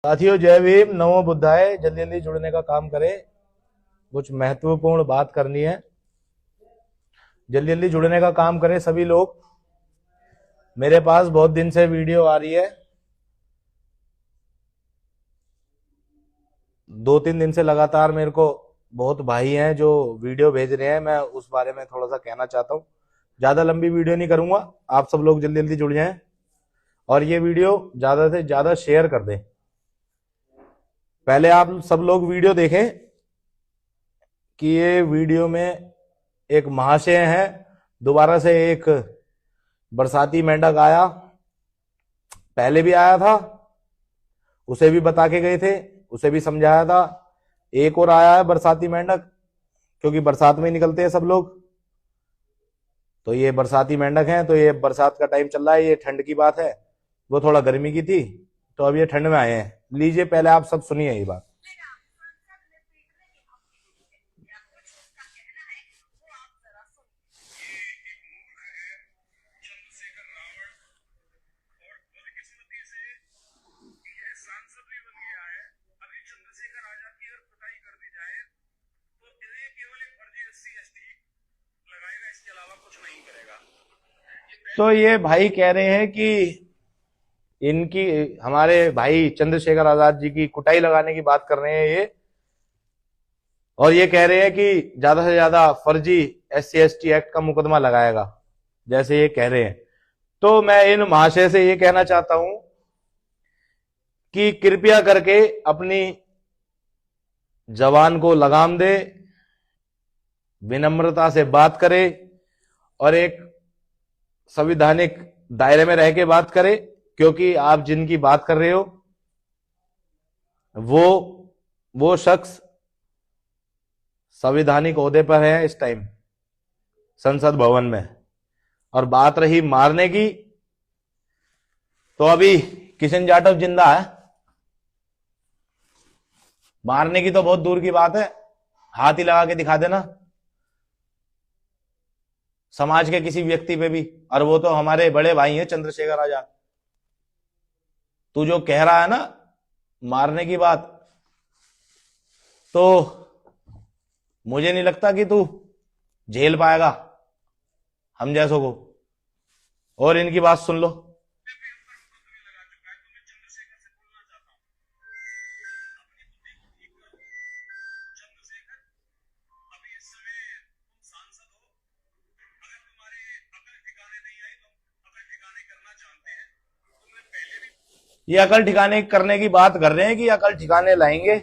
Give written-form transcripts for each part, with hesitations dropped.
साथियों, जय भीम, नमो बुद्धाय। जल्दी जल्दी जुड़ने का काम करें, कुछ महत्वपूर्ण बात करनी है। जल्दी जल्दी जुड़ने का काम करें सभी लोग। मेरे पास बहुत दिन से वीडियो आ रही है, 2-3 दिन से लगातार मेरे को बहुत भाई हैं जो वीडियो भेज रहे हैं। मैं उस बारे में थोड़ा सा कहना चाहता हूँ। ज्यादा लंबी वीडियो नहीं करूंगा, आप सब लोग जल्दी जल्दी जुड़ जाएं और ये वीडियो ज्यादा से ज्यादा शेयर कर दें। पहले आप सब लोग वीडियो देखें कि ये वीडियो में एक महाशय है, दोबारा से एक बरसाती मेंढक आया, पहले भी आया था, उसे भी बता के गए थे, उसे भी समझाया था। एक और आया है बरसाती मेंढक, क्योंकि बरसात में ही निकलते हैं सब लोग। तो ये बरसाती मेंढक हैं। तो ये बरसात का टाइम चल रहा है, ये ठंड की बात है, वो थोड़ा गर्मी की थी, तो अब ये ठंड में आए हैं। लीजिए, पहले आप सब सुनिए ये बात। तो ये भाई कह रहे हैं कि इनकी, हमारे भाई चंद्रशेखर आजाद जी की कुटाई लगाने की बात कर रहे हैं ये, और ये कह रहे हैं कि ज्यादा से ज्यादा फर्जी SC/ST एक्ट का मुकदमा लगाएगा, जैसे ये कह रहे हैं। तो मैं इन महाशय से ये कहना चाहता हूं कि कृपया करके अपनी जबान को लगाम दे, विनम्रता से बात करे और एक संवैधानिक दायरे में रह के बात करे, क्योंकि आप जिनकी बात कर रहे हो वो शख्स संवैधानिक ओहदे पर है इस टाइम संसद भवन में। और बात रही मारने की, तो अभी किशन जाटव जिंदा है, मारने की तो बहुत दूर की बात है। हाथ ही लगा के दिखा देना समाज के किसी व्यक्ति पे भी, और वो तो हमारे बड़े भाई हैं चंद्रशेखर आजाद। तू जो कह रहा है ना मारने की बात, तो मुझे नहीं लगता कि तू झेल पाएगा हम जैसों को। और इनकी बात सुन लो। ये अकल ठिकाने करने की बात कर रहे हैं कि अकल ठिकाने लाएंगे,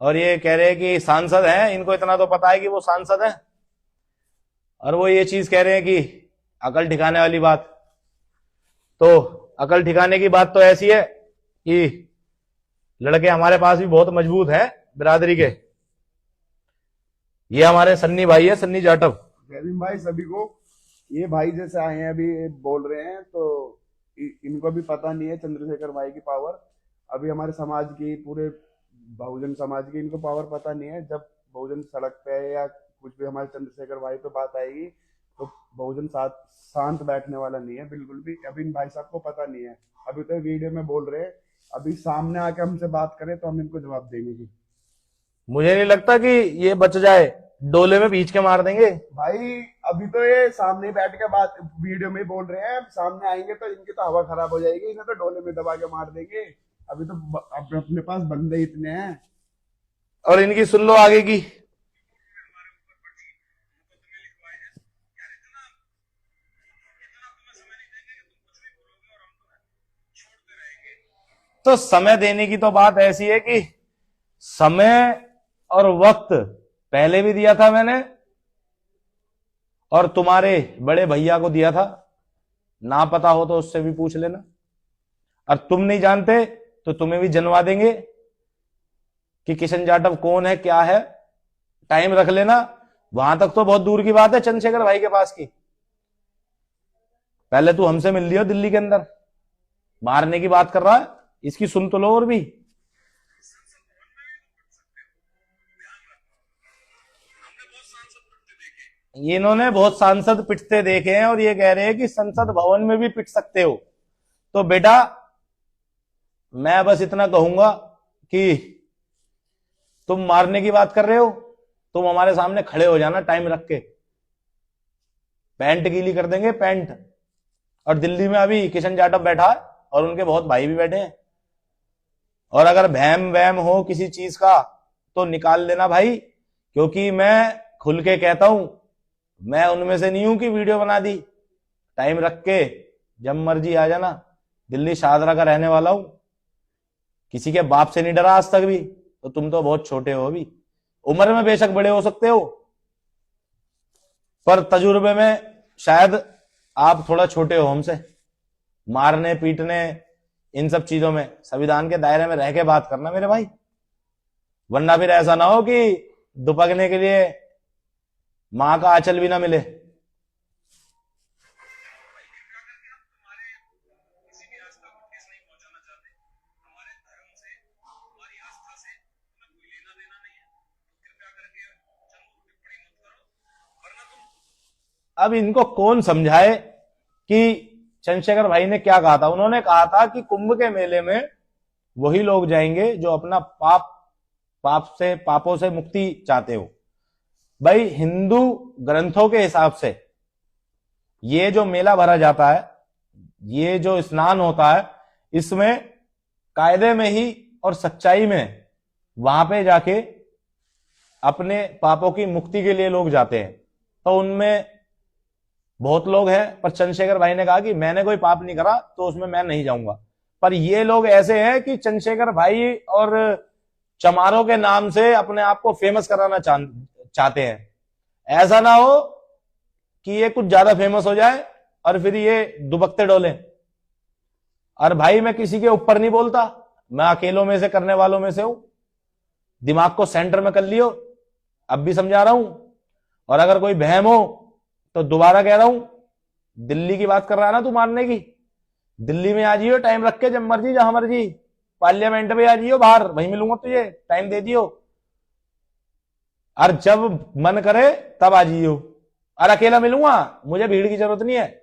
और ये कह रहे हैं कि सांसद हैं, इनको इतना तो पता है कि वो सांसद हैं, और वो ये चीज कह रहे हैं कि अकल ठिकाने वाली बात। तो अकल ठिकाने की बात तो ऐसी है कि लड़के हमारे पास भी बहुत मजबूत हैं बिरादरी के। ये हमारे सन्नी भाई है, सन्नी जाटव। जयदीप भाई सभी को, ये भाई जैसे आए हैं अभी बोल रहे हैं, तो इनको भी पता नहीं है चंद्रशेखर भाई की पावर। अभी हमारे समाज की, पूरे बहुजन समाज की इनको पावर पता नहीं है। जब बहुजन सड़क पे या कुछ भी हमारे चंद्रशेखर भाई पे बात आएगी, तो बहुजन शांत बैठने वाला नहीं है बिल्कुल भी। अभी इन भाई साहब को पता नहीं है, अभी तो वीडियो में बोल रहे हैं। अभी सामने आके हमसे बात करें तो हम इनको जवाब देंगे कि मुझे नहीं लगता कि ये बच जाए, डोले में बीच के मार देंगे भाई। अभी तो ये सामने बैठ के बात वीडियो में बोल रहे हैं, सामने आएंगे तो इनकी तो हवा खराब हो जाएगी, इन्हें तो डोले में दबा के मार देंगे। अभी तो अपने पास बंदे इतने हैं। और इनकी सुन लो आगे की। तो समय देने की तो बात ऐसी है कि समय और वक्त पहले भी दिया था मैंने, और तुम्हारे बड़े भैया को दिया था। ना पता हो तो उससे भी पूछ लेना, और तुम नहीं जानते तो तुम्हें भी जनवा देंगे कि किशन जाटव कौन है, क्या है। टाइम रख लेना, वहां तक तो बहुत दूर की बात है चंद्रशेखर भाई के पास की। पहले तू हमसे मिल लियो दिल्ली के अंदर, मारने की बात कर रहा है, इसकी सुन तो लो। और भी इन्होंने बहुत सांसद पिटते देखे हैं, और ये कह रहे हैं कि संसद भवन में भी पिट सकते हो। तो बेटा मैं बस इतना कहूंगा कि तुम मारने की बात कर रहे हो, तुम हमारे सामने खड़े हो जाना टाइम रख के, पैंट गीली कर देंगे पैंट। और दिल्ली में अभी किशन जाटव बैठा है और उनके बहुत भाई भी बैठे हैं, और अगर वहम वहम हो किसी चीज का तो निकाल लेना भाई, क्योंकि मैं खुल के कहता हूं, मैं उनमें से नहीं हूं कि वीडियो बना दी। टाइम रख के जब मर्जी आ जाना। दिल्ली शाहदरा का रहने वाला हूं, किसी के बाप से नहीं डरा आज तक भी। तो तुम तो बहुत छोटे हो, अभी उम्र में बेशक बड़े हो सकते हो, पर तजुर्बे में शायद आप थोड़ा छोटे हो हमसे। मारने पीटने इन सब चीजों में संविधान के दायरे में रह के बात करना मेरे भाई, वरना फिर ऐसा ना हो कि दुपकने के लिए मां का आंचल भी ना मिले। अब इनको कौन समझाए कि चंद्रशेखर भाई ने क्या कहा था। उन्होंने कहा था कि कुंभ के मेले में वही लोग जाएंगे जो अपना पापों से मुक्ति चाहते हो। भाई हिंदू ग्रंथों के हिसाब से ये जो मेला भरा जाता है, ये जो स्नान होता है, इसमें कायदे में ही और सच्चाई में वहां पे जाके अपने पापों की मुक्ति के लिए लोग जाते हैं। तो उनमें बहुत लोग हैं, पर चंद्रशेखर भाई ने कहा कि मैंने कोई पाप नहीं करा तो उसमें मैं नहीं जाऊंगा। पर ये लोग ऐसे हैं कि चंद्रशेखर भाई और चमारों के नाम से अपने आप को फेमस कराना चाहते हैं। ऐसा ना हो कि ये कुछ ज्यादा फेमस हो जाए और फिर ये दुबकते डोले। और भाई मैं किसी के ऊपर नहीं बोलता, मैं अकेलों में से करने वालों में से हूं। दिमाग को सेंटर में कर लियो, अब भी समझा रहा हूं। और अगर कोई बहम हो तो दोबारा कह रहा हूं, दिल्ली की बात कर रहा है ना तू मारने की, दिल्ली में आ जाइयो टाइम रख के, जब मर्जी जहां मर्जी, पार्लियामेंट में आ जाइयो, बाहर वहीं मिलूंगा तुझे, टाइम दे दियो। और जब मन करे तब आ जाइयो, और अकेला मिलूंगा, मुझे भीड़ की जरूरत नहीं है।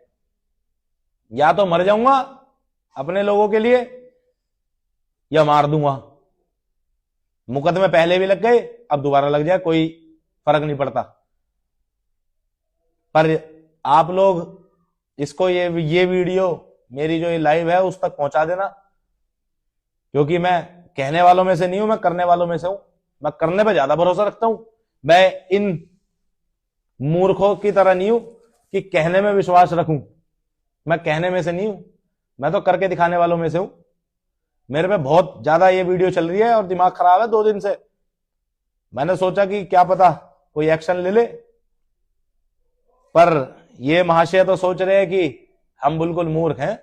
या तो मर जाऊंगा अपने लोगों के लिए या मार दूंगा। मुकदमे पहले भी लग गए, अब दोबारा लग जाए, कोई फर्क नहीं पड़ता। पर आप लोग इसको ये वीडियो मेरी जो ये लाइव है उस तक पहुंचा देना, क्योंकि मैं कहने वालों में से नहीं हूं, मैं करने वालों में से हूं। मैं करने पे ज्यादा भरोसा रखता हूं। मैं इन मूर्खों की तरह नहीं हूं कि कहने में विश्वास रखूं। मैं कहने में से नहीं हूं, मैं तो करके दिखाने वालों में से हूं। मेरे पे बहुत ज्यादा ये वीडियो चल रही है और दिमाग खराब है 2 दिन से। मैंने सोचा कि क्या पता कोई एक्शन ले ले, पर ये महाशय तो सोच रहे हैं कि हम बिल्कुल मूर्ख हैं,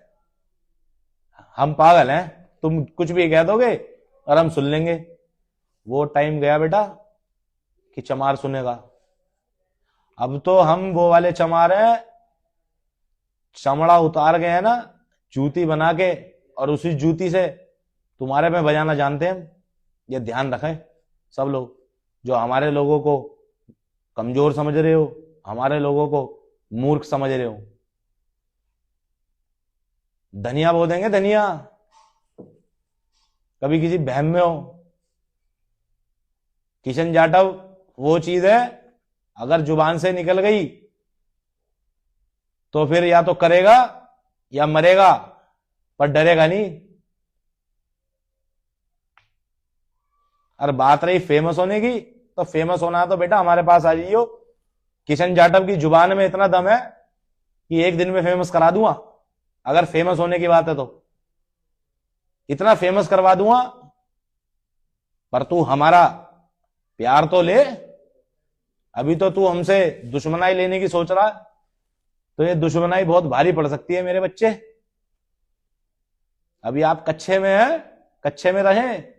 हम पागल हैं, तुम कुछ भी कह दोगे और हम सुन लेंगे। वो टाइम गया बेटा कि चमार सुनेगा। अब तो हम वो वाले चमार हैं, चमड़ा उतार गए हैं ना जूती बना के, और उसी जूती से तुम्हारे पे बजाना जानते हैं। ये ध्यान रखें सब लोग, जो हमारे लोगों को कमजोर समझ रहे हो, हमारे लोगों को मूर्ख समझ रहे हो। धनिया बो देंगे, धनिया, कभी किसी बहम में हो। किशन जाटव वो चीज है, अगर जुबान से निकल गई तो फिर या तो करेगा या मरेगा, पर डरेगा नहीं। और बात रही फेमस होने की, तो फेमस होना है तो बेटा हमारे पास आ जाइयो। किशन जाटव की जुबान में इतना दम है कि एक दिन में फेमस करा दूंगा। अगर फेमस होने की बात है तो इतना फेमस करवा दूंगा। पर तू हमारा प्यार तो ले। अभी तो तू हमसे दुश्मनाई लेने की सोच रहा है, तो ये दुश्मनाई बहुत भारी पड़ सकती है मेरे बच्चे। अभी आप कच्चे में हैं, कच्चे में रहें।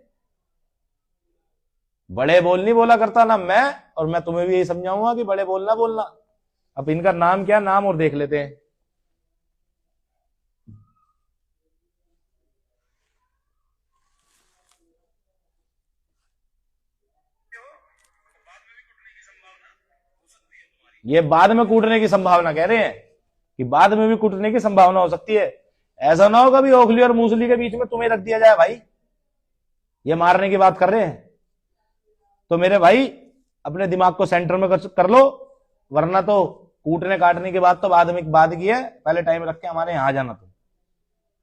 बड़े बोल नहीं बोला करता ना मैं, और मैं तुम्हें भी यही समझाऊंगा कि बड़े बोलना बोलना। अब इनका नाम क्या, नाम और देख लेते हैं। ये बाद में कूटने की संभावना कह रहे हैं कि बाद में भी कूटने की संभावना हो सकती है। ऐसा ना हो कभी ओखली और मूसली के बीच में तुम्हें रख दिया जाए भाई, ये मारने की बात कर रहे हैं। तो मेरे भाई अपने दिमाग को सेंटर में कर लो, वरना तो कूटने काटने की बात तो बाद की है, पहले टाइम रख के हमारे यहाँ जाना तुम।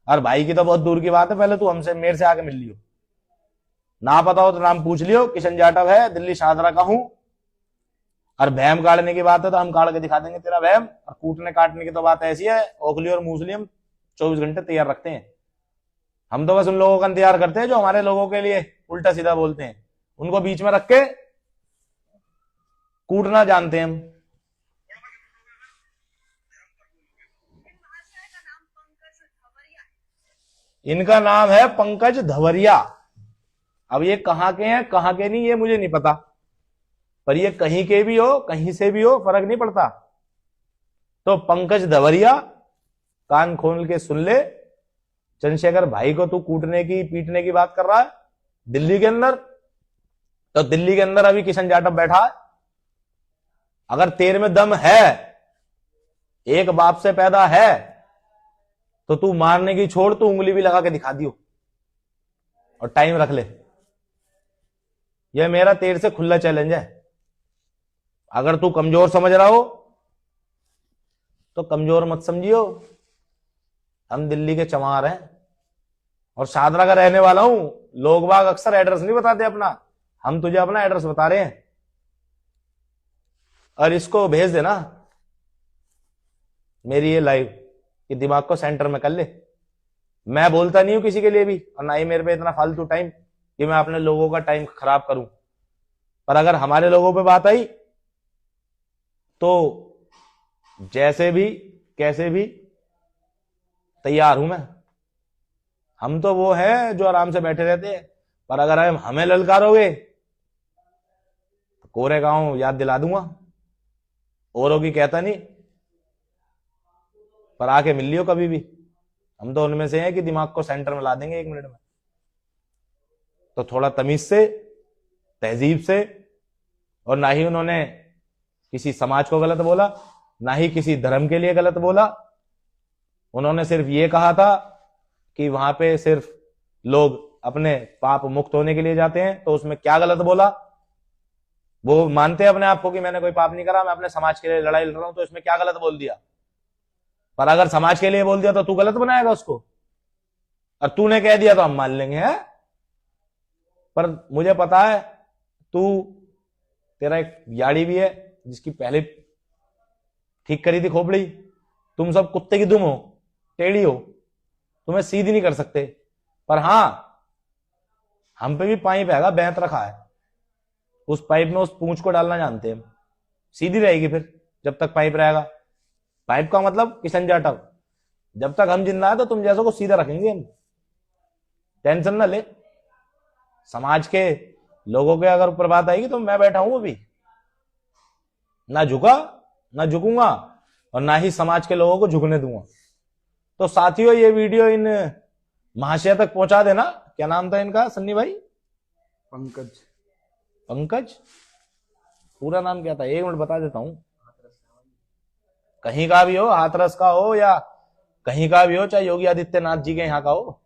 और भाई की तो बहुत दूर की बात है, पहले तू हमसे मेरे से आके मिल लियो, ना पता हो तो नाम पूछ लियो, किशन जाटव है, दिल्ली शाहदरा का हूं। और भैम काटने की बात है तो हम काट के दिखा देंगे तेरा भैम। और कूटने काटने की तो बात ऐसी है, ओखली और मूसली हम 24 घंटे तैयार रखते हैं। हम तो बस उन लोगों का इंतजार करते हैं जो हमारे लोगों के लिए उल्टा सीधा बोलते हैं, उनको बीच में रख के कूटना जानते हैं हम। इनका नाम है पंकज धवरिया। अब ये कहां के हैं कहां के नहीं ये मुझे नहीं पता, पर ये कहीं के भी हो कहीं से भी हो फर्क नहीं पड़ता। तो पंकज धवरिया, कान खोल के सुन ले, चंद्रशेखर भाई को तू कूटने की पीटने की बात कर रहा है दिल्ली के अंदर, तो दिल्ली के अंदर अभी किशन जाटव बैठा है। अगर तेरे में दम है, एक बाप से पैदा है, तो तू मारने की छोड़, तू उंगली भी लगा के दिखा दियो और टाइम रख ले। यह मेरा तेरे से खुला चैलेंज है। अगर तू कमजोर समझ रहा हो तो कमजोर मत समझियो, हम दिल्ली के चमार हैं और शाहदरा का रहने वाला हूं। लोग बाग अक्सर एड्रेस नहीं बताते अपना, हम तुझे अपना एड्रेस बता रहे हैं। और इसको भेज देना मेरी ये लाइव, ये दिमाग को सेंटर में कर ले। मैं बोलता नहीं हूं किसी के लिए भी, और ना ही मेरे पे इतना फालतू टाइम कि मैं अपने लोगों का टाइम खराब करूं। पर अगर हमारे लोगों पे बात आई तो जैसे भी कैसे भी तैयार हूं मैं। हम तो वो हैं जो आराम से बैठे रहते हैं, पर अगर हमें ललकारोगे तो कोरे गांव याद दिला दूंगा। औरों की कहता नहीं, पर आके मिल लियो कभी भी। हम तो उनमें से हैं कि दिमाग को सेंटर में ला देंगे 1 मिनट में। तो थोड़ा तमीज से, तहजीब से, और ना ही उन्होंने किसी समाज को गलत बोला, ना ही किसी धर्म के लिए गलत बोला। उन्होंने सिर्फ ये कहा था कि वहां पे सिर्फ लोग अपने पाप मुक्त होने के लिए जाते हैं, तो उसमें क्या गलत बोला। वो मानते हैं अपने आप को कि मैंने कोई पाप नहीं करा, मैं अपने समाज के लिए लड़ाई लड़ रहा हूं, तो इसमें क्या गलत बोल दिया। पर अगर समाज के लिए बोल दिया तो तू गलत बनाएगा उसको, और तूने कह दिया तो हम मान लेंगे है। पर मुझे पता है तेरा एक याड़ी भी है जिसकी पहले ठीक करी थी खोपड़ी। तुम सब कुत्ते की दुम हो, टेढ़ी हो, तुम्हें सीधी नहीं कर सकते। पर हां, हम पे भी पाइप हैगा, बैंत रखा है, उस पाइप में उस पूंछ को डालना जानते हैं। सीधी रहेगी फिर जब तक पाइप रहेगा। पाइप का मतलब किशन जाटव, जब तक हम जिंदा है तो तुम जैसों को सीधा रखेंगे हम, टेंशन ना ले। समाज के लोगों के अगर ऊपर बात आएगी तो मैं बैठा हूं अभी, ना झुका ना झुकूंगा, और ना ही समाज के लोगों को झुकने दूंगा। तो साथियों, ये वीडियो इन महाशय तक पहुंचा देना। क्या नाम था इनका सन्नी भाई? पंकज। पंकज, पूरा नाम क्या था? 1 मिनट बता देता हूं। कहीं का भी हो, हाथरस का हो या कहीं का भी हो, चाहे योगी आदित्यनाथ जी के यहाँ का हो,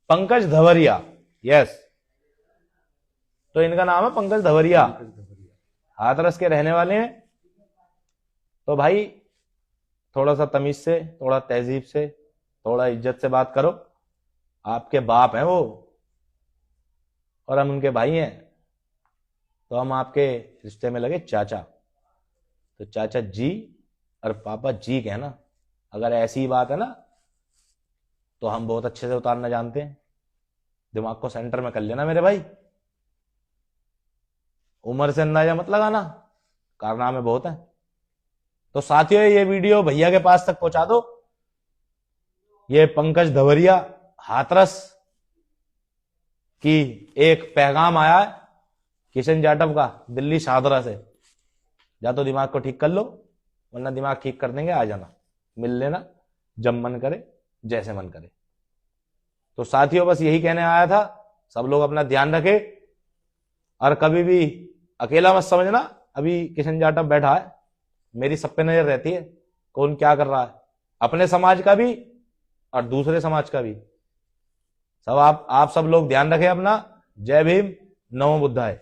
पंकज धवरिया। यस, तो इनका नाम है पंकज धवरिया, हाथरस के रहने वाले हैं। तो भाई थोड़ा सा तमीज से, थोड़ा तहजीब से, थोड़ा इज्जत से बात करो। आपके बाप हैं वो और हम उनके भाई हैं, तो हम आपके रिश्ते में लगे चाचा। तो चाचा जी और पापा जी कहना। अगर ऐसी बात है ना तो हम बहुत अच्छे से उतारना जानते हैं। दिमाग को सेंटर में कर लेना मेरे भाई। उम्र से अंदाजा मत लगाना, कारनामे बहुत हैं। तो साथियों, ये वीडियो भैया के पास तक पहुंचा दो। ये पंकज धवरिया हाथरस की एक पैगाम आया है किशन जाटव का दिल्ली शाहदरा से। या तो दिमाग को ठीक कर लो, वरना दिमाग ठीक कर देंगे, आ जाना, मिल लेना जब मन करे, जैसे मन करे। तो साथियों, बस यही कहने आया था। सब लोग अपना ध्यान रखे और कभी भी अकेला मत समझना। अभी किशन जाटव बैठा है, मेरी सब पे नजर रहती है कौन क्या कर रहा है। अपने समाज का भी और दूसरे समाज का भी। सब आप सब लोग ध्यान रखें अपना। जय भीम, नमो बुद्धाय।